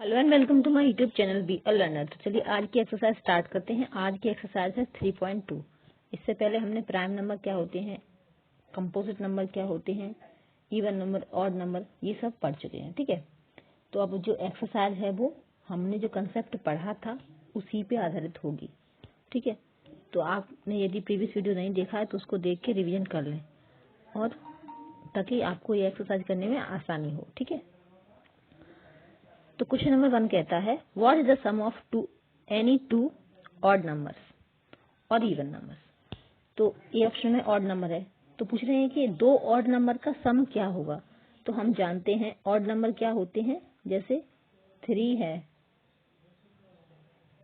Hello and welcome to my YouTube channel be a learner. तो चलिए आज की एक्सरसाइज स्टार्ट करते हैं। आज की एक्सरसाइज है 3.2। इससे पहले हमने प्राइम नंबर क्या होते हैं, कंपोजिट नंबर क्या होते हैं, इवन नंबर, ऑड नंबर, ये सब पढ़ चुके हैं। ठीक है, तो अब जो एक्सरसाइज है वो हमने जो कंसेप्ट पढ़ा था उसी पे आधारित होगी। ठीक है, तो आपने यदि प्रीवियस वीडियो नहीं देखा है तो उसको देख के रिविजन कर लें, और ताकि आपको ये एक्सरसाइज करने में आसानी हो। ठीक है, तो क्वेश्चन नंबर 1 कहता है what is the sum of any two odd numbers और इवन नंबर्स। तो ये ऑप्शन में ऑड नंबर है, तो पूछ रहे हैं कि दो ऑड नंबर का सम क्या होगा। तो हम जानते हैं ऑड नंबर क्या होते हैं, जैसे 3 है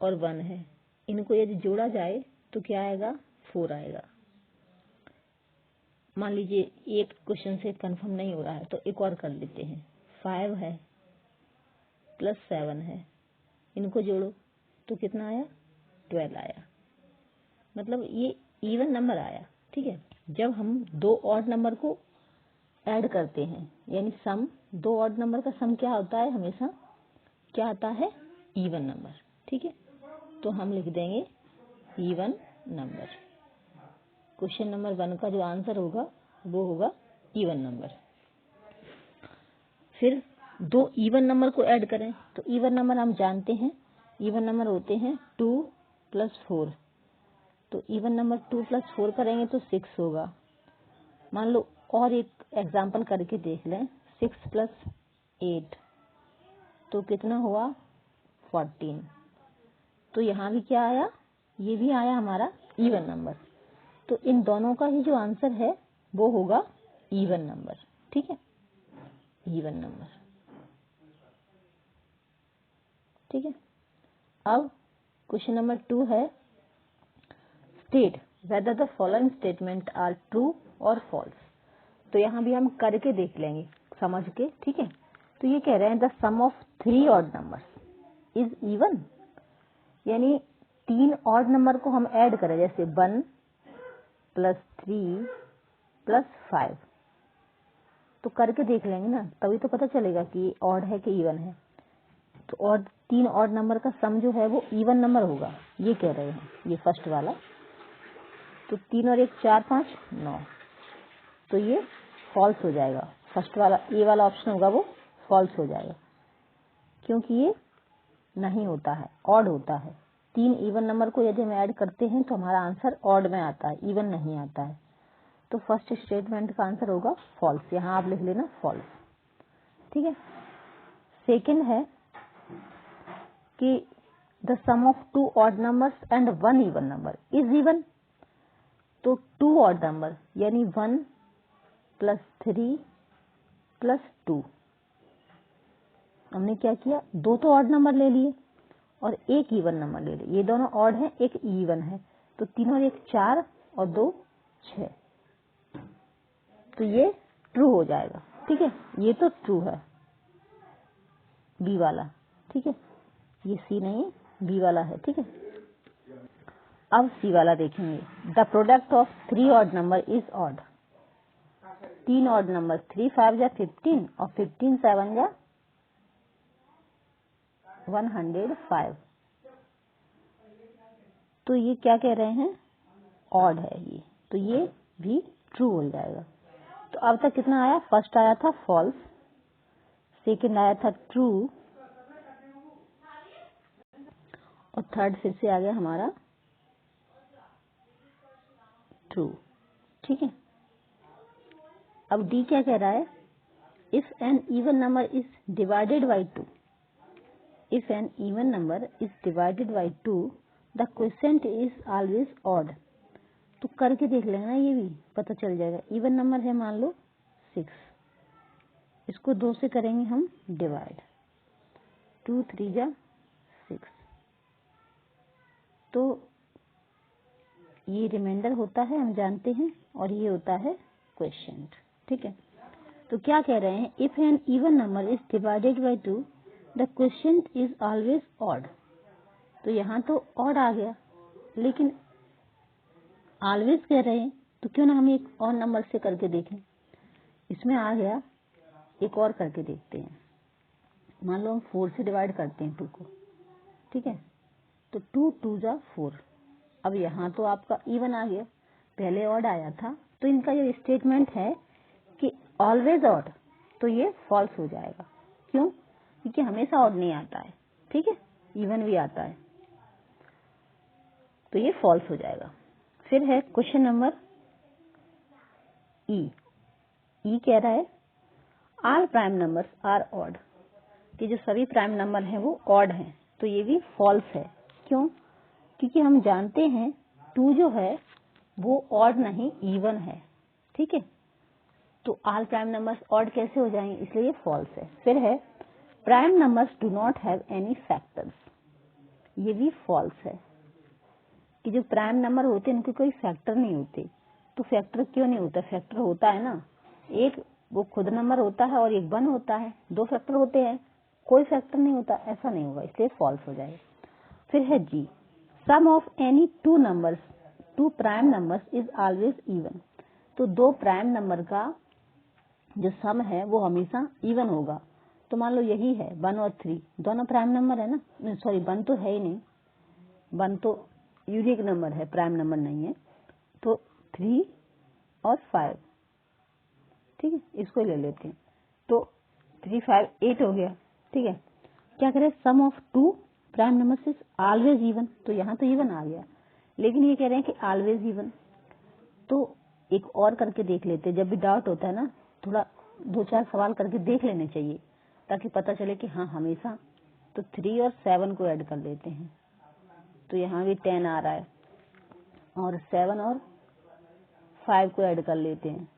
और 1 है, इनको यदि जोड़ा जाए तो क्या आएगा, 4 आएगा। मान लीजिए एक क्वेश्चन से कंफर्म नहीं हो रहा है तो एक और कर लेते हैं। 5 है प्लस 7 है, इनको जोड़ो तो कितना आया, 12 आया। मतलब ये इवन नंबर आया। ठीक है, जब हम दो ऑड नंबर को ऐड करते हैं, यानी सम, दो ऑड नंबर का सम क्या होता है, हमेशा क्या आता है, इवन नंबर। ठीक है, तो हम लिख देंगे इवन नंबर। क्वेश्चन नंबर 1 का जो आंसर होगा वो होगा इवन नंबर। फिर दो इवन नंबर को ऐड करें, तो इवन नंबर हम जानते हैं, इवन नंबर होते हैं 2 प्लस 4। तो इवन नंबर 2 प्लस 4 करेंगे तो 6 होगा। मान लो और एक एग्जाम्पल करके देख लें, 6 प्लस 8 तो कितना हुआ, 14। तो यहाँ भी क्या आया, ये भी आया हमारा इवन नंबर। तो इन दोनों का ही जो आंसर है वो होगा इवन नंबर। ठीक है, इवन नंबर। ठीक है, अब क्वेश्चन नंबर 2 है state whether the following statement are true और फॉल्स। तो यहाँ भी हम करके देख लेंगे समझ के। ठीक है, तो ये कह रहे हैं the sum of 3 odd numbers is even, यानी 3 ऑड नंबर को हम ऐड करें, जैसे 1 प्लस 3 प्लस 5। तो करके देख लेंगे ना, तभी तो पता चलेगा कि ऑड है कि इवन है। तो और 3 ऑड नंबर का सम जो है वो इवन नंबर होगा, ये कह रहे हैं, ये फर्स्ट वाला। तो 3 और 1 4 5 9, तो ये फॉल्स हो जाएगा। फर्स्ट वाला ए वाला ऑप्शन होगा वो फॉल्स हो जाएगा, क्योंकि ये नहीं होता है, ऑड होता है। 3 इवन नंबर को यदि हम ऐड करते हैं तो हमारा आंसर ऑड में आता है, इवन नहीं आता है। तो फर्स्ट स्टेटमेंट का आंसर होगा फॉल्स, यहाँ आप लिख लेना फॉल्स। ठीक है, सेकंड है कि the sum of 2 odd numbers and 1 even number is even. तो 2 ऑड नंबर यानी 1 प्लस 3 प्लस 2, हमने क्या किया, दो तो ऑड नंबर ले लिए और एक इवन नंबर ले लिए। ये दोनों ऑड है, एक इवन है, तो 3 और 1 4 और 2 6, तो ये ट्रू हो जाएगा। ठीक है, ये तो ट्रू है, बी वाला। ठीक है, ये सी नहीं, बी वाला है। ठीक है, अब सी वाला देखेंगे, the product of 3 odd number is odd. 3 odd number 3 5 जा 15 और 15 7 जा 105। तो ये क्या कह रहे हैं, ऑड है ये, तो ये भी ट्रू हो जाएगा। तो अब तक कितना आया, फर्स्ट आया था फॉल्स, सेकंड आया था ट्रू, और थर्ड फिर से आ गया हमारा ट्रू। ठीक है, अब डी क्या कह रहा है, if an even number is divided by 2, if an even number is divided by 2 the quotient is always odd. तो करके देख लेना, ये भी पता चल जाएगा। इवन नंबर है मान लो 6, इसको 2 से करेंगे हम डिवाइड, 2 3 जा 6, तो ये रिमाइंडर होता है, हम जानते हैं, और ये होता है क्वोशिएंट। ठीक है, तो क्या कह रहे हैं, if an even number is divided by 2 the quotient is always odd. तो यहाँ तो ऑड आ गया, लेकिन ऑलवेज कह रहे हैं, तो क्यों ना हम एक और नंबर से करके देखें। इसमें आ गया, एक और करके देखते हैं। मान लो हम 4 से डिवाइड करते हैं 2 को, ठीक है, तो 2 2 जा 4। अब यहाँ तो आपका इवन आ गया, पहले ऑड आया था, तो इनका जो स्टेटमेंट है कि ऑलवेज ऑड, तो ये फॉल्स हो जाएगा। क्यों? क्योंकि हमेशा ऑड नहीं आता है, ठीक है, इवन भी आता है, तो ये फॉल्स हो जाएगा। फिर है क्वेश्चन नंबर ई कह रहा है all prime numbers are odd, कि जो सभी प्राइम नंबर हैं वो ऑड हैं, तो ये भी फॉल्स है। क्यों? क्योंकि हम जानते हैं 2 जो है वो ऑड नहीं इवन है, ठीक है, तो ऑल प्राइम नंबर्स ऑड कैसे हो जाएंगे, इसलिए ये फॉल्स है। फिर है prime numbers do not have any factors, ये भी फॉल्स है कि जो प्राइम नंबर होते हैं उनके कोई फैक्टर नहीं होते। तो फैक्टर क्यों नहीं होता? फैक्टर होता है ना, एक वो खुद नंबर होता है और एक 1 होता है, 2 फैक्टर होते हैं, कोई फैक्टर नहीं होता, ऐसा नहीं होगा, इसलिए फॉल्स हो जाएगा। फिर है जी, sum of any 2 numbers 2 prime numbers is always even, तो 2 प्राइम नंबर का जो सम है वो हमेशा इवन होगा। तो मान लो यही है 1 और 3 दोनों प्राइम नंबर है ना, सॉरी 1 तो है ही नहीं, 1 तो यूनिक नंबर है, प्राइम नंबर नहीं है, तो 3 और 5, ठीक है, इसको ले लेते हैं, तो 3 5 8 हो गया, ठीक है। क्या करें, sum of 2 prime numbers is always even, तो यहाँ तो इवन आ गया, लेकिन ये कह रहे हैं कि ऑलवेज इवन, तो एक और करके देख लेते हैं। जब भी डाउट होता है ना, थोड़ा 2-4 सवाल करके देख लेने चाहिए ताकि पता चले कि हाँ हमेशा। तो 3 और 7 को ऐड कर लेते हैं, तो यहाँ भी 10 आ रहा है, और 7 और 5 को ऐड कर लेते हैं,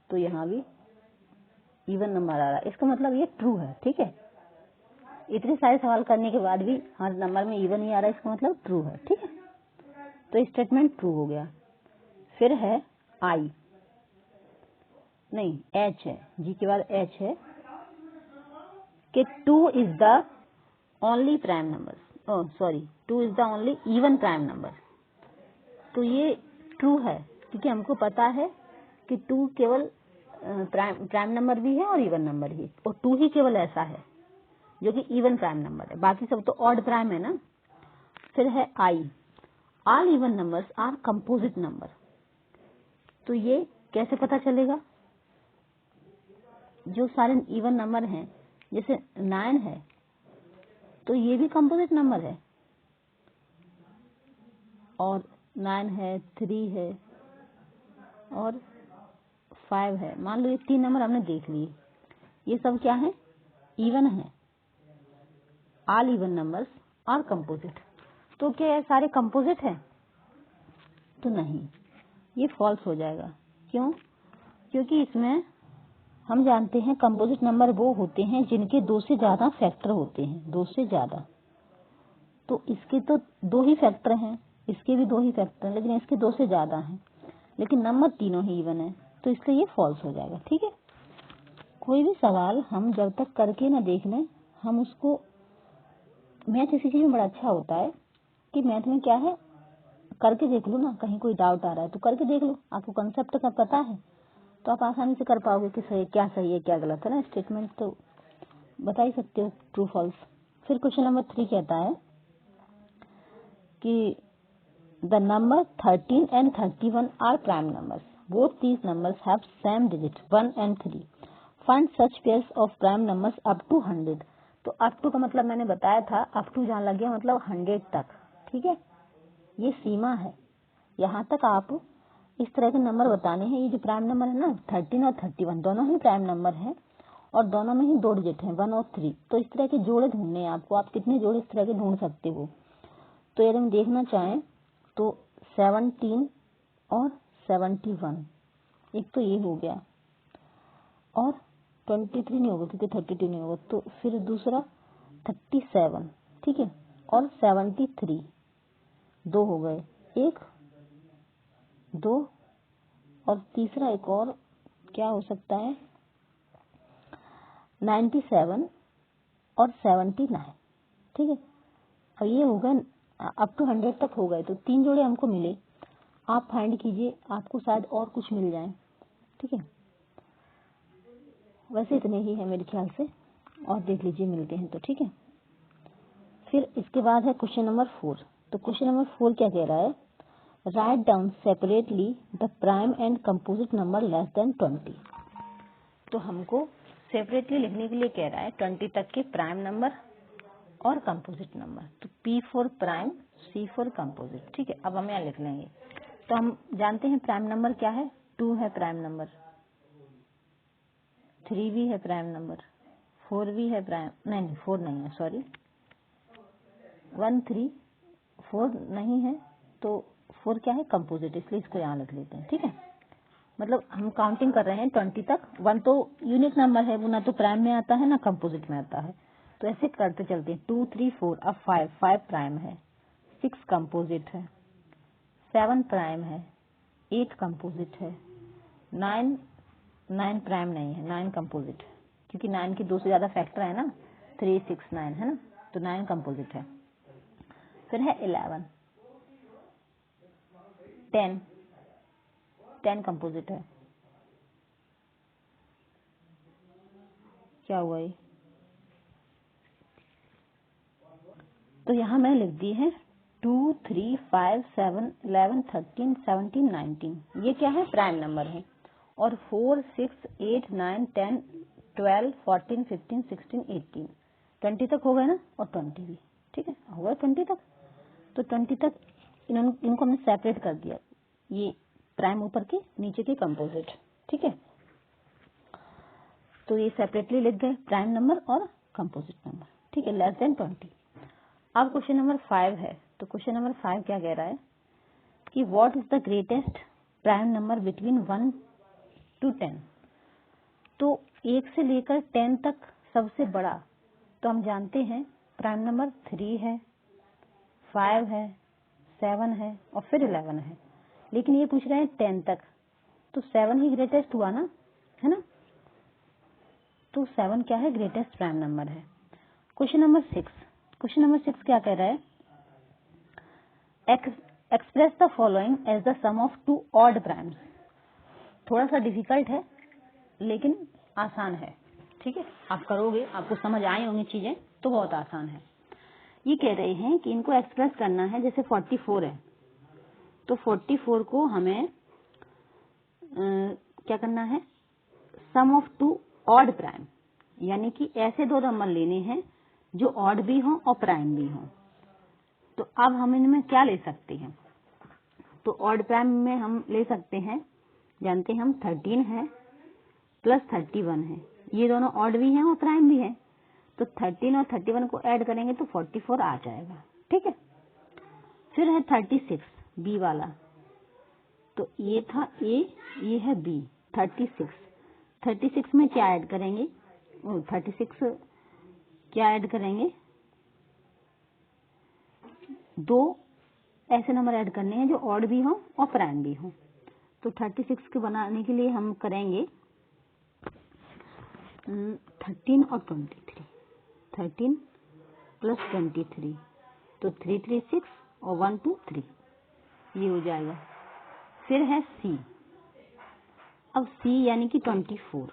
तो यहाँ भी इवन नंबर आ रहा है, इसका मतलब ये ट्रू है, ठीक है। इतने सारे सवाल करने के बाद भी हर नंबर में इवन ही आ रहा है, इसका मतलब ट्रू है, ठीक है, तो स्टेटमेंट ट्रू हो गया। फिर है आई, नहीं एच है, जी के बाद एच है कि 2 is the only prime number, oh sorry 2 is the only even prime number, तो ये ट्रू है क्योंकि हमको पता है कि 2 केवल प्राइम नंबर भी है और इवन नंबर भी, और 2 ही केवल ऐसा है जो कि इवन प्राइम नंबर है, बाकी सब तो ऑड प्राइम है ना। फिर है आई, all even numbers are composite number, तो ये कैसे पता चलेगा? जो सारे इवन नंबर हैं, जैसे 9 है तो ये भी कंपोजिट नंबर है, और 9 है, 3 है और 5 है, मान लो ये 3 नंबर हमने देख लिए, ये सब क्या है? इवन है। All even numbers are composite, तो क्या ये सारे कंपोजिट हैं? तो नहीं, ये फॉल्स हो जाएगा। क्यों? क्योंकि इसमें हम जानते हैं कंपोजिट नंबर वो होते हैं जिनके 2 से ज्यादा फैक्टर होते हैं, 2 से ज्यादा, तो इसके तो 2 ही फैक्टर हैं, इसके भी 2 ही फैक्टर हैं, लेकिन इसके 2 से ज्यादा हैं, लेकिन नंबर तीनों ही इवन है, तो इसलिए ये फॉल्स हो जाएगा, ठीक है। कोई भी सवाल हम जब तक करके ना देख लें, हम उसको, मैथ इसी चीज में बड़ा अच्छा होता है कि मैथ में क्या है, करके देख लो ना, कहीं कोई डाउट आ रहा है तो करके देख लो, आपको कंसेप्ट का पता है तो आप आसानी से कर पाओगे कि सही है क्या गलत है ना, स्टेटमेंट तो बता ही सकते हो ट्रू फॉल्स। फिर क्वेश्चन नंबर 3 कहता है कि the number 13 and 31 are prime numbers, both these numbers have same digit 1 and 3, find such pairs of prime numbers up to 100, तो अप टू का मतलब मैंने बताया था, अप टू जहाँ लग गया मतलब 100 तक, ठीक है, ये सीमा है, यहाँ तक आप इस तरह के नंबर बताने हैं। ये जो प्राइम नंबर है ना 13 और 31 दोनों ही प्राइम नंबर हैं और दोनों में ही 2 डिजिट हैं 1 और 3, तो इस तरह के जोड़े ढूंढने हैं आपको, आप कितने जोड़े इस तरह के ढूंढ सकते हो। तो यदि हम देखना चाहें तो 17 और 71, एक तो ये हो गया, और 23 नहीं होगा क्योंकि 32 नहीं होगा, तो फिर दूसरा 37, ठीक है, और 73, 2 हो गए, 1 2, और तीसरा एक और क्या हो सकता है 97 और 79, ठीक है, और ये हो गए अप टू 100 तक हो गए, तो 3 जोड़े हमको मिले, आप फाइंड कीजिए, आपको शायद और कुछ मिल जाए, ठीक है। वैसे इतने ही है मेरे ख्याल से, और देख लीजिए मिलते हैं तो, ठीक है। फिर इसके बाद है क्वेश्चन नंबर 4। तो क्वेश्चन नंबर 4 क्या कह रहा है, write down separately the prime and composite number less than 20। तो हमको सेपरेटली लिखने के लिए कह रहा है 20 तक के प्राइम नंबर और कंपोजिट नंबर। तो P for prime, C for composite, ठीक है। अब हम यहाँ लिख लेंगे। तो हम जानते हैं प्राइम नंबर क्या है, 2 है प्राइम नंबर, 3 भी है प्राइम नंबर, 4 भी है प्राइम, नहीं 4 नहीं है, सॉरी 1 3 4 नहीं है, तो 4 क्या है कंपोजिट, इसलिए इसको यहाँ लिख लेते हैं, ठीक है। मतलब हम काउंटिंग कर रहे हैं 20 तक। 1 तो यूनिक नंबर है, वो ना तो प्राइम में आता है ना कंपोजिट में आता है, तो ऐसे करते चलते हैं। 2 3 4, अब 5 प्राइम है, 6 कंपोजिट है, 7 प्राइम है, 8 कंपोजिट है, 9 प्राइम नहीं है, 9 कंपोजिट है, क्योंकि 9 के 2 से ज्यादा फैक्टर है ना, 3 6 9 है ना, तो 9 कंपोजिट है। फिर है 11, 10 कंपोजिट है। क्या हुआ ये, तो यहाँ मैंने लिख दी है 2 3 5 7 11 13 17 19, ये क्या है प्राइम नंबर है। और 4 6 8 9 10 12 14 15 16 18, 20 तक हो गए ना, और 20 भी, ठीक है, हो गए 20 तक। तो 20 तक इनको हमने सेपरेट कर दिया, ये प्राइम ऊपर के, नीचे के कंपोजिट, ठीक है। तो ये सेपरेटली लिख गए प्राइम नंबर और कंपोजिट नंबर, ठीक है, लेस देन 20। अब क्वेश्चन नंबर 5 है। तो क्वेश्चन नंबर 5 क्या कह रहा है कि what is the greatest prime number between 1 to 10। तो 1 से लेकर 10 तक सबसे बड़ा, तो हम जानते हैं प्राइम नंबर 3 है, 5 है, 7 है और फिर 11 है। लेकिन ये पूछ रहे हैं 10 तक, तो 7 ही ग्रेटेस्ट हुआ ना, है ना। तो 7 क्या है, ग्रेटेस्ट प्राइम नंबर है। क्वेश्चन नंबर 6, क्वेश्चन नंबर 6 क्या कह रहा है, express the following as the sum of 2 odd primes. थोड़ा सा डिफिकल्ट है लेकिन आसान है, ठीक है, आप करोगे, आपको समझ आई होंगी चीजें, तो बहुत आसान है। ये कह रहे हैं कि इनको एक्सप्रेस करना है, जैसे 44 है, तो 44 को हमें क्या करना है, सम ऑफ 2 ऑड प्राइम, यानी कि ऐसे 2 नंबर लेने हैं जो ऑड भी हो और प्राइम भी हो। तो अब हम इनमें क्या ले सकते हैं, तो ऑड प्राइम में हम ले सकते हैं, जानते हैं हम 13 है प्लस 31 है, ये दोनों ऑड भी हैं और प्राइम भी हैं, तो 13 और 31 को ऐड करेंगे तो 44 आ जाएगा, ठीक है। फिर है 36 बी वाला, तो ये था ए, ये है बी, 36 में क्या ऐड करेंगे, 36 क्या ऐड करेंगे, 2 ऐसे नंबर ऐड करने हैं जो ऑड भी हो और प्राइम भी हो। तो 36 के बनाने के लिए हम करेंगे 13 और 23, 13 प्लस 23, तो 3 3 6 और 1 2 3, ये हो जाएगा। फिर है सी, अब सी यानी कि 24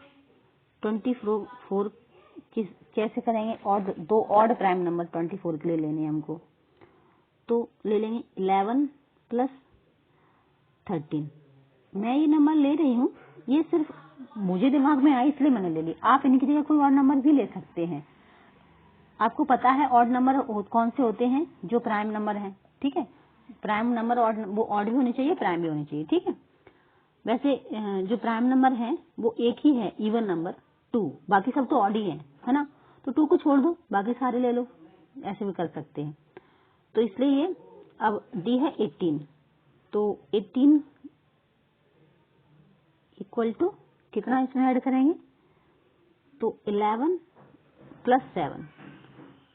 कैसे करेंगे, और 2 ऑड प्राइम नंबर 24 के लिए लेने हैं हमको, तो ले लेंगे 11 प्लस 13। मैं ये नंबर ले रही हूँ, ये सिर्फ मुझे दिमाग में आई इसलिए मैंने ले ली, आप इनकी जगह कोई और नंबर भी ले सकते हैं। आपको पता है ऑड नंबर कौन से होते हैं, जो प्राइम नंबर हैं, ठीक है, प्राइम नंबर वो ऑड भी होने चाहिए, प्राइम भी होने चाहिए, ठीक है। वैसे जो प्राइम नंबर है वो एक ही है, इवन नंबर 2, बाकी सब तो ऑड ही है ना, तो 2 को छोड़ दो, बाकी सारे ले लो, ऐसे भी कर सकते हैं। तो इसलिए ये अब डी है 18, तो 18 इक्वल टू कितना इसमें ऐड करेंगे, तो 11 प्लस 7,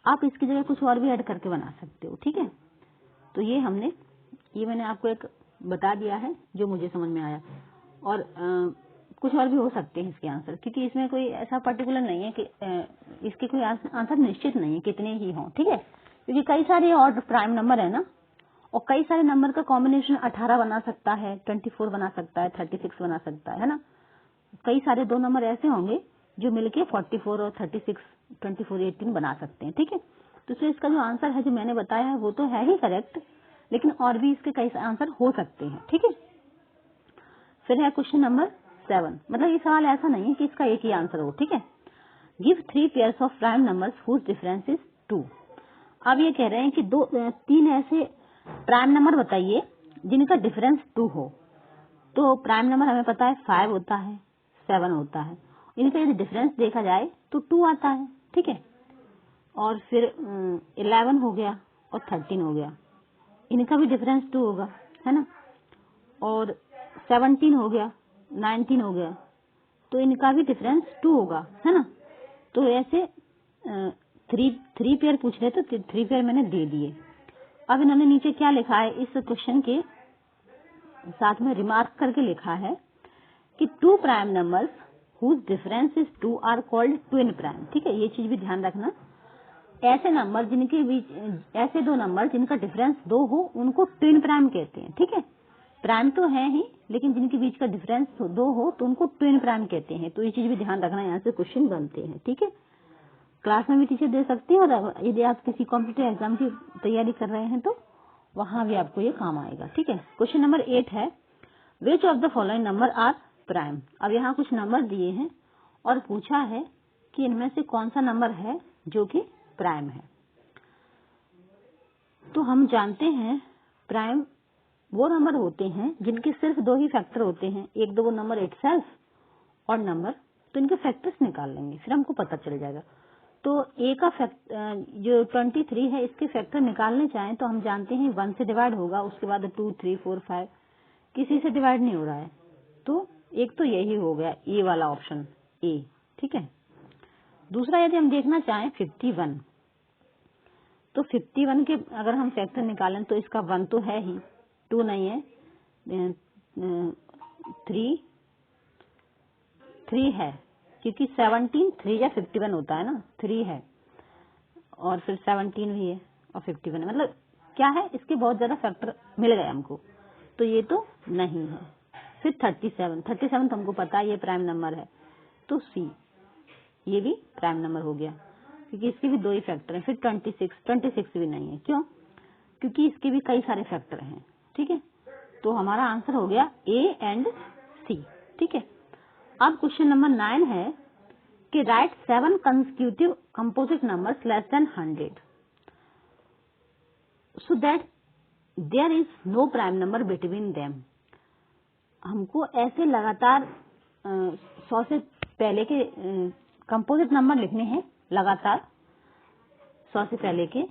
आप इसकी जगह कुछ और भी ऐड करके बना सकते हो, ठीक है। तो ये मैंने आपको एक बता दिया है जो मुझे समझ में आया, और कुछ और भी हो सकते हैं इसके आंसर, क्योंकि इसमें कोई ऐसा पर्टिकुलर नहीं है कि इसके कोई आंसर निश्चित नहीं है कितने ही हों, ठीक है, क्योंकि कई सारे ऑड प्राइम नंबर है ना, और कई सारे नंबर का कॉम्बिनेशन 18 बना सकता है, 24 बना सकता है, 36 बना सकता है ना। कई सारे 2 नंबर ऐसे होंगे जो मिलके 44 और 36 24, 18 बना सकते हैं। ठीक है, तो इसलिए इसका जो आंसर है जो मैंने बताया है वो तो है ही करेक्ट, लेकिन और भी इसके कई आंसर हो सकते हैं। ठीक है, फिर है क्वेश्चन नंबर 7। मतलब ये सवाल ऐसा नहीं है कि इसका एक ही आंसर हो। ठीक है, give 3 pairs of prime numbers whose difference is 2। अब ये कह रहे हैं कि 3 ऐसे प्राइम नंबर बताइए जिनका डिफरेंस 2 हो। तो प्राइम नंबर हमें पता है 5 होता है, 7 होता है, इनका यदि डिफरेंस देखा जाए तो 2 आता है। ठीक है, और फिर 11 हो गया और 13 हो गया, इनका भी डिफरेंस 2 होगा, है ना। और 17 हो गया, 19 हो गया, तो इनका भी डिफरेंस 2 होगा, है ना। तो ऐसे 3 पेयर पूछ रहे तो 3 पेयर मैंने दे दिए। अब इन्होंने नीचे क्या लिखा है, इस क्वेश्चन के साथ में रिमार्क करके लिखा है कि 2 prime numbers whose difference is 2 are called twin prime. ठीक है, ये चीज भी ध्यान रखना, ऐसे नंबर जिनके बीच, ऐसे 2 नंबर जिनका डिफरेंस 2 हो उनको ट्विन प्राइम कहते हैं। ठीक है, प्राइम तो है ही, लेकिन जिनके बीच का डिफरेंस 2 हो तो उनको ट्विन प्राइम कहते हैं। तो ये चीज भी ध्यान रखना, यहाँ से क्वेश्चन बनते हैं। ठीक है, क्लास में भी टीचर दे सकती है, और यदि आप किसी कॉम्पिटिटिव एग्जाम की तैयारी कर रहे हैं तो वहां भी आपको ये काम आएगा। ठीक है, क्वेश्चन नंबर 8 है which of the following number are prime. अब यहाँ कुछ नंबर दिए हैं और पूछा है कि इनमें से कौन सा नंबर है जो कि प्राइम है। तो हम जानते हैं प्राइम वो नंबर होते हैं जिनके सिर्फ 2 ही फैक्टर होते हैं, एक दो वो नंबर इटसेल्फ और नंबर, तो इनके फैक्टर्स निकाल लेंगे, फिर हमको पता चल जाएगा। तो ए का जो 23 है इसके फैक्टर निकालने चाहें तो हम जानते हैं 1 से डिवाइड होगा, उसके बाद 2, 3, 4, 5 किसी से डिवाइड नहीं हो रहा है, तो एक तो यही हो गया ए वाला ऑप्शन ए। ठीक है, दूसरा यदि हम देखना चाहें 51, तो 51 के अगर हम फैक्टर निकालें तो इसका 1 तो है ही, 2 नहीं है, 3 है, क्योंकि 17 3 या 51 होता है ना, 3 है और फिर 17 भी है और 51 है, मतलब क्या है, इसके बहुत ज्यादा फैक्टर मिल गए हमको, तो ये तो नहीं है। फिर 37 तो हमको पता है ये प्राइम नंबर है, तो सी ये भी प्राइम नंबर हो गया, क्योंकि इसके भी 2 ही फैक्टर हैं। फिर 26 भी नहीं है, क्यों, क्योंकि इसके भी कई सारे फैक्टर हैं। ठीक है, तो हमारा आंसर हो गया ए एंड सी। ठीक है, अब क्वेश्चन नंबर 9 है कि right 7 consecutive composite numbers less than 100 so that there is no prime number between them. हमको ऐसे लगातार 100 से पहले के कंपोजिट नंबर लिखने हैं, लगातार 100 से पहले के,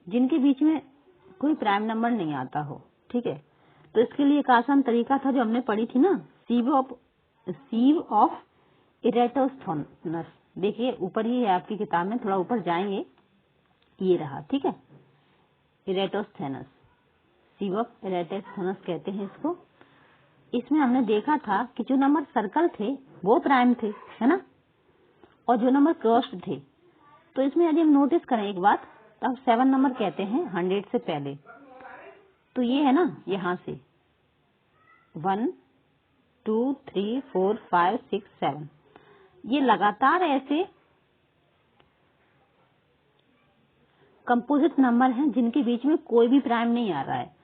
जिनके बीच में कोई प्राइम नंबर नहीं आता हो। ठीक है, तो इसके लिए एक आसान तरीका था जो हमने पढ़ी थी ना, सीव ऑफ इरेटोस्थेनस। देखिए ऊपर ही है आपकी किताब में, थोड़ा ऊपर जाएंगे, ये रहा। ठीक है, इरेटोस्थेनस, सीव ऑफ इरेटोस्थेनस कहते हैं इसको। इसमें हमने देखा था कि जो नंबर सर्कल थे वो प्राइम थे, है ना, और जो नंबर क्रॉस्ड थे, तो इसमें यदि हम नोटिस करें एक बात, तो हम 7 नंबर कहते हैं 100 से पहले, तो ये है ना, यहां से 1 2 3 4 5 6 7, ये लगातार ऐसे कंपोजिट नंबर हैं जिनके बीच में कोई भी प्राइम नहीं आ रहा है।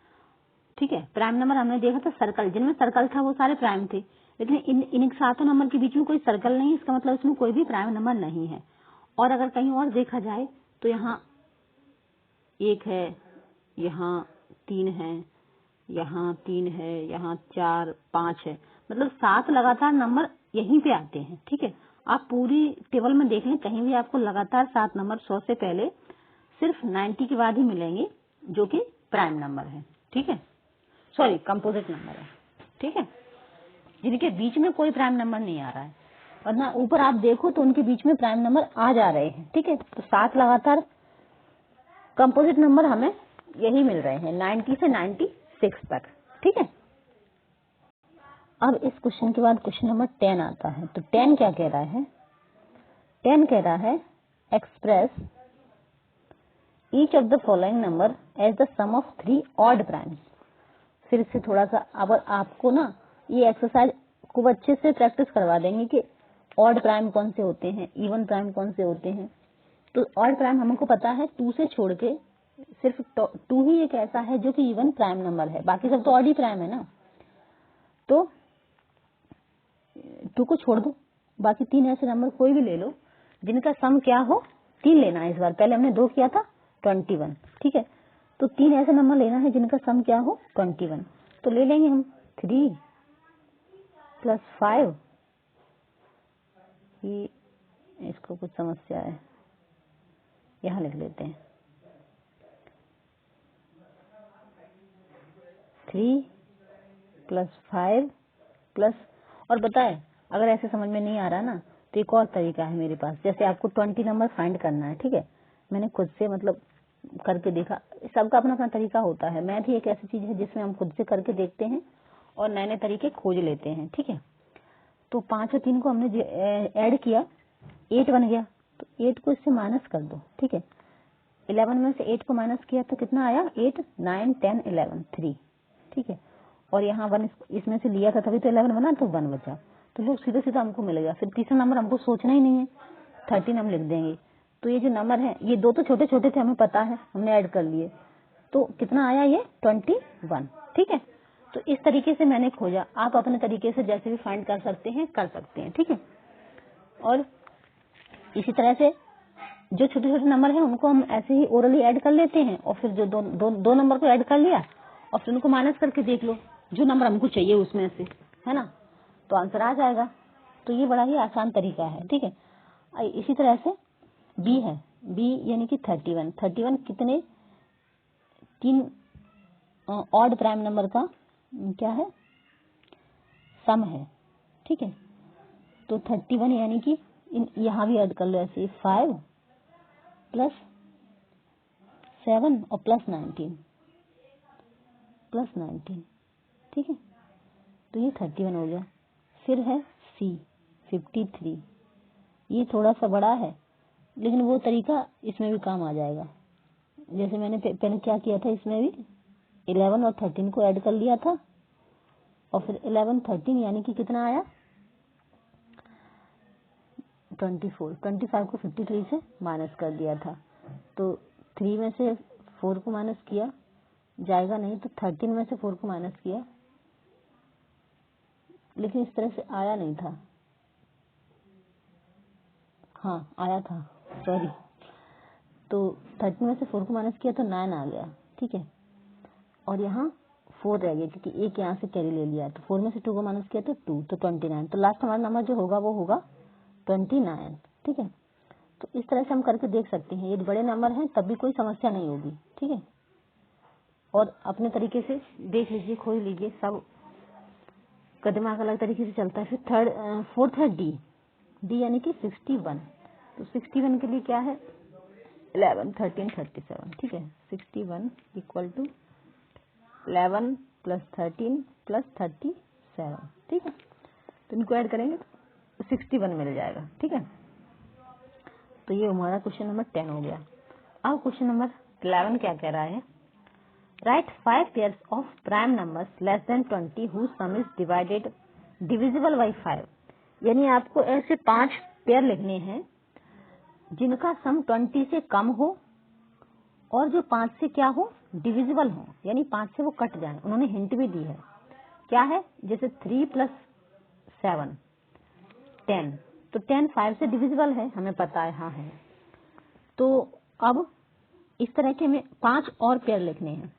ठीक है, प्राइम नंबर हमने देखा था सर्कल, जिनमें सर्कल था वो सारे प्राइम थे, लेकिन इन 7 नंबर के बीच में कोई सर्कल नहीं, इसका मतलब इसमें कोई भी प्राइम नंबर नहीं है। और अगर कहीं और देखा जाए तो यहाँ 1 है, यहाँ 3 है, यहाँ 3 है, यहाँ 4 5 है, मतलब 7 लगातार नंबर यहीं पे आते हैं। ठीक है, आप पूरी टेबल में देख लें, कहीं भी आपको लगातार 7 नंबर 100 से पहले सिर्फ 90 के बाद ही मिलेंगे जो कि प्राइम नंबर है। ठीक है, सॉरी कंपोजिट नंबर है। ठीक है, जिनके बीच में कोई प्राइम नंबर नहीं आ रहा है, वरना ऊपर आप देखो तो उनके बीच में प्राइम नंबर आ जा रहे हैं। ठीक है, तो 7 लगातार कंपोजिट नंबर हमें यही मिल रहे हैं 90 से 96 तक। ठीक है, अब इस क्वेश्चन के बाद क्वेश्चन नंबर 10 आता है। तो 10 क्या कह रहा है, 10 कह रहा है express each of the following number as the sum of 3 odd primes. फिर से थोड़ा सा अब आपको ना ये एक्सरसाइज खूब अच्छे से प्रैक्टिस करवा देंगे कि ऑड प्राइम कौन से होते हैं, इवन प्राइम कौन से होते हैं। तो ऑड प्राइम हमको पता है, 2 से छोड़ के सिर्फ 2 ही एक ऐसा है जो कि इवन प्राइम नंबर है, बाकी सब तो ऑड ही प्राइम है ना। तो 2 को छोड़ दो, बाकी 3 ऐसे नंबर कोई भी ले लो जिनका सम क्या हो, 3 लेना है इस बार, पहले हमने 2 किया था 21, ठीक है। तो 3 ऐसे नंबर लेना है जिनका सम क्या हो 21। तो ले लेंगे हम 3 + 5, ये इसको कुछ समस्या है, यहाँ लिख लेते हैं 3 + 5 प्लस, और बताए अगर ऐसे समझ में नहीं आ रहा ना तो एक और तरीका है मेरे पास। जैसे आपको 20 नंबर फाइंड करना है, ठीक है, मैंने खुद से मतलब करके देखा, सबका अपना अपना तरीका होता है। मैथ ही एक ऐसी चीज है जिसमें हम खुद से करके देखते हैं और नए नए तरीके खोज लेते हैं, ठीक है। तो 5 और 3 को हमने ऐड किया, 8 बन गया, तो 8 को इससे माइनस कर दो, ठीक है। 11 में से 8 को माइनस किया तो कितना आया, 8, 9, 10, 11, 3, ठीक है। और यहाँ 1 इसमें से लिया था तभी तो 11 बना, तो 1 बचा, तो लोग सीधे सीधा हमको मिल गया। फिर तीसरा नंबर हमको सोचना ही नहीं है, 13 हम लिख देंगे। तो ये जो नंबर है, ये 2 तो छोटे छोटे थे, हमें पता है, हमने ऐड कर लिए, तो कितना आया ये 21, ठीक है। तो इस तरीके से मैंने खोजा, आप अपने तरीके से जैसे भी फाइंड कर सकते हैं, ठीक है। और इसी तरह से जो छोटे छोटे नंबर हैं उनको हम ऐसे ही ओरली ऐड कर लेते हैं, और फिर जो दो नंबर को ऐड कर लिया और फिर उनको माइनस करके देख लो जो नंबर हमको चाहिए उसमें से, है ना, तो आंसर आ जाएगा। तो ये बड़ा ही आसान तरीका है, ठीक है। इसी तरह से बी है, बी यानी कि 31 कितने 3 ऑड प्राइम नंबर का क्या है, सम है, ठीक है। तो 31 यानी कि यहाँ भी ऐड कर लो ऐसे, 5 + 7 और +19, ठीक है। तो ये 31 हो गया। फिर है सी 53, ये थोड़ा सा बड़ा है लेकिन वो तरीका इसमें भी काम आ जाएगा। जैसे मैंने पहले क्या किया था, इसमें भी 11 और 13 को ऐड कर लिया था, और फिर 11, 13 यानी कि कितना आया 24, 25 को 53 से माइनस कर दिया था। तो 3 में से 4 को माइनस किया जाएगा नहीं, तो 13 में से 4 को माइनस किया, लेकिन इस तरह से आया नहीं था, हाँ आया था, सॉरी। तो 13 में से 4 को माइनस किया तो 9 आ गया, ठीक है। और यहाँ 4 रह गया क्योंकि एक यहाँ से कैरी ले लिया, तो 4 में से 2 को माइनस किया तो 2, तो 29। तो लास्ट हमारा नंबर जो होगा वो होगा 29, ठीक है। तो इस तरह से हम करके देख सकते हैं, यदि बड़े नंबर हैं तब भी कोई समस्या नहीं होगी, ठीक है। और अपने तरीके से देख लीजिए, खोज लीजिए, सब का दिमाग अलग तरीके से चलता है। फिर फोर्थ है डी यानी कि 61। तो 61 के लिए क्या है, 11, 13, 37, ठीक है। 61 = 11 + 13 + 37, ठीक है। तो इनको ऐड करेंगे तो 61 मिल जाएगा, ठीक है। तो ये हमारा क्वेश्चन नंबर 10 हो गया। अब क्वेश्चन नंबर 11 क्या कह रहा है, right 5 pairs of prime numbers less then 20 whose sum is divisible by 5। यानी आपको ऐसे 5 पेयर लिखने हैं जिनका सम 20 से कम हो और जो 5 से क्या हो, डिविजिबल हो, यानी 5 से वो कट जाए। उन्होंने हिंट भी दी है, क्या है, जैसे 3 + 7 10, तो 10 5 से डिविजिबल है, हमें पता है, हाँ है। तो अब इस तरह के हमें 5 और पेयर लिखने हैं,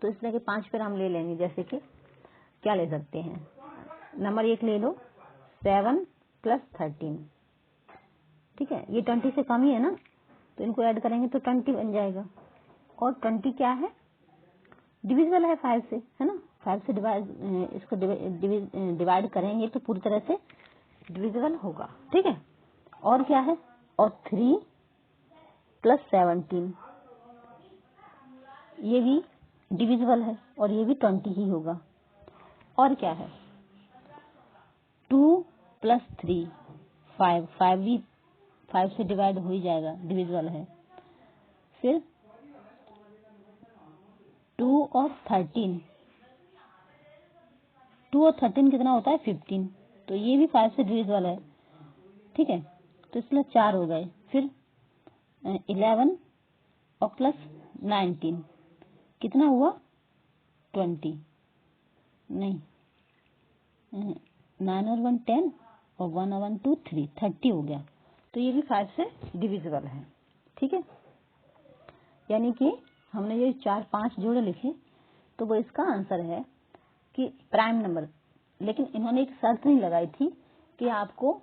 तो इस तरह के 5 पेयर हम ले लेंगे। जैसे कि क्या ले सकते हैं, नंबर 1 ले लो, 7 + 13, ठीक है। ये 20 से कम ही है ना, तो इनको ऐड करेंगे तो 20 बन जाएगा। और 20 क्या है, डिविजिबल है 5 से, है ना, 5 से इसको डिवाइड करेंगे तो पूरी तरह से डिविजिबल होगा, ठीक है। और क्या है, और 3 + 17, ये भी डिविजिबल है और ये भी 20 ही होगा। और क्या है, 2 + 3 5, 5 भी 5 से डिवाइड हो ही जाएगा, डिविजिबल है। फिर 2 और 13, 2 और 13 कितना होता है, 15, तो ये भी 5 से डिविजिबल है। ठीक है, तो इसलिए 4 हो गए। फिर 11 और प्लस 19 कितना हुआ 20, नहीं 9 और 1 10 और 1 और 1 2 3 30 हो गया। तो ये भी 5 से डिविजिबल है। ठीक है, यानी कि हमने ये 4 5 जोड़े लिखे तो वो इसका आंसर है कि प्राइम नंबर। लेकिन इन्होंने एक शर्त नहीं लगाई थी कि आपको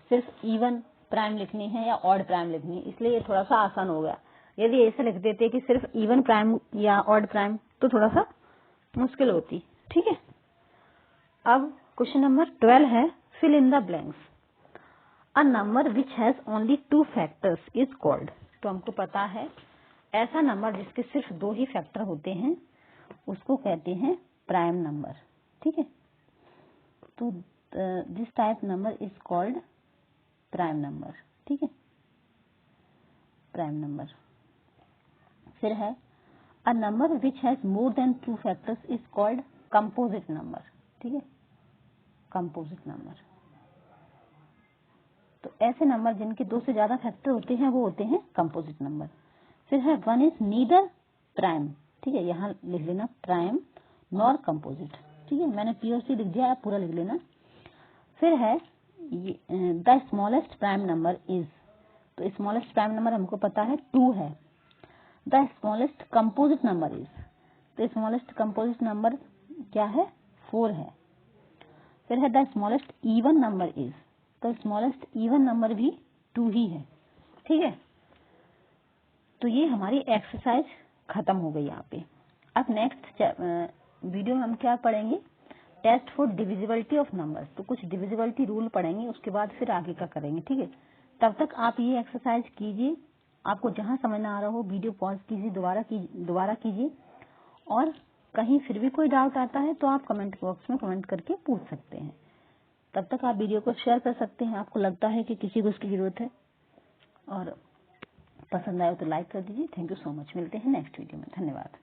सिर्फ इवन प्राइम लिखनी है या ऑड प्राइम लिखनी है, इसलिए ये थोड़ा सा आसान हो गया। यदि ऐसे लिख देते कि सिर्फ इवन प्राइम या ऑड प्राइम तो थोड़ा सा मुश्किल होती। ठीक है, अब क्वेश्चन नंबर 12 है fill in the blanks. A number which has only 2 factors is called. तो हमको पता है ऐसा नंबर जिसके सिर्फ 2 ही फैक्टर होते हैं उसको कहते हैं प्राइम नंबर। ठीक है, तो this type number is called prime number. ठीक है, प्राइम नंबर। फिर है अ number which has more than 2 factors is called composite number. ठीक है, कंपोजिट नंबर। तो ऐसे नंबर जिनके 2 से ज्यादा फैक्टर होते हैं वो होते हैं कंपोजिट नंबर। फिर है 1 इज नीदर प्राइम। ठीक है, यहाँ लिख लेना प्राइम नॉर कंपोजिट। ठीक है, मैंने पी और सी लिख दिया, आप पूरा लिख लेना। फिर है the smallest prime number is. तो स्मॉलेस्ट प्राइम नंबर हमको पता है 2 है। The smallest composite number is. तो स्मॉलेस्ट कंपोजिट नंबर क्या है 4 है। फिर है the smallest even number is. तो स्मॉलेस्ट इवन नंबर भी 2 ही है। ठीक है, तो ये हमारी एक्सरसाइज खत्म हो गई यहाँ पे। अब नेक्स्ट वीडियो में हम क्या पढ़ेंगे, test for divisibility of numbers. तो कुछ डिविजिबिलिटी रूल पढ़ेंगे, उसके बाद फिर आगे का करेंगे। ठीक है, तब तक आप ये एक्सरसाइज कीजिए। आपको जहां समझ ना आ रहा हो वीडियो पॉज कीजिए, दोबारा कीजिए। और कहीं फिर भी कोई डाउट आता है तो आप कमेंट बॉक्स में कमेंट करके पूछ सकते हैं। तब तक आप वीडियो को शेयर कर सकते हैं, आपको लगता है कि किसी को इसकी जरूरत है। और पसंद आए तो लाइक कर दीजिए। थैंक यू सो मच, मिलते हैं नेक्स्ट वीडियो में। धन्यवाद।